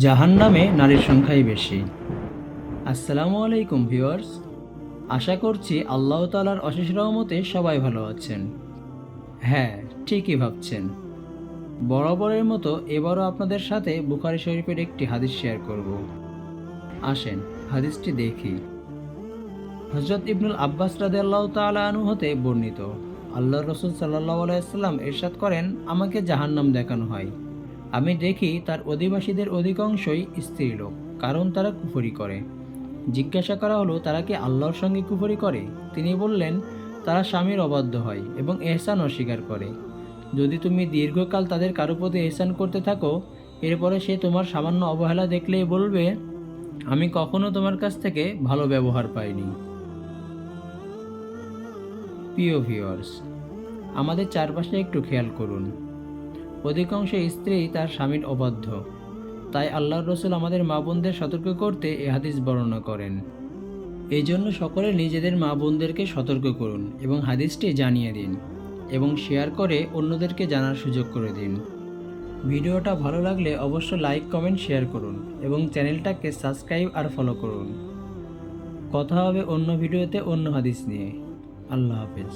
জাহান্নামে নারীর সংখ্যাই বেশি। আসসালামু আলাইকুম ভিউয়ার্স, আশা করছি আল্লাহ তাআলার অশেষ রহমতে সবাই ভালো আছেন। হ্যাঁ, ঠিকই ভাবছেন। বরাবরের মতো এবারও আপনাদের সাথে বুখারী শরীফের একটি হাদিস শেয়ার করব। আসেন হাদিসটি দেখি। হযরত ইবনুল আব্বাস রাদিয়াল্লাহু তাআলা আনহু হতে বর্ণিত, আল্লাহর রাসূল সাল্লাল্লাহু আলাইহি ওয়াসাল্লাম ইরশাদ করেন, আমাকে জাহান্নাম দেখানো হয়। আমি দেখি তার অধিবাসীদের অধিকাংশই স্ত্রীলোক, কারণ তারা কুফরি করে। জিজ্ঞাসা করা হলো, তারা কি আল্লাহর সঙ্গে কুফরি করে? তিনি বললেন, তারা স্বামীর অবাধ্য হয় এবং এহসান অস্বীকার করে। যদি তুমি দীর্ঘকাল তাদের কারো প্রতি এহসান করতে থাকো, এরপরে সে তোমার সামান্য অবহেলা দেখলেই বলবে, আমি কখনো তোমার কাছ থেকে ভালো ব্যবহার পাইনি। প্রিয় ভিউয়ার্স, আমাদের চারপাশে একটু খেয়াল করুন। অধিকাংশ স্ত্রী তার স্বামীর অবাধ্য। তাই আল্লাহর রসুল আমাদের মা বোনদের সতর্ক করতে এ হাদিস বর্ণনা করেন। এই জন্য সকলে নিজেদের মা বোনদেরকে সতর্ক করুন এবং হাদিসটি জানিয়ে দিন এবং শেয়ার করে অন্যদেরকে জানার সুযোগ করে দিন। ভিডিওটা ভালো লাগলে অবশ্যই লাইক, কমেন্ট, শেয়ার করুন এবং চ্যানেলটাকে সাবস্ক্রাইব আর ফলো করুন। কথা হবে অন্য ভিডিওতে অন্য হাদিস নিয়ে। আল্লাহ হাফেজ।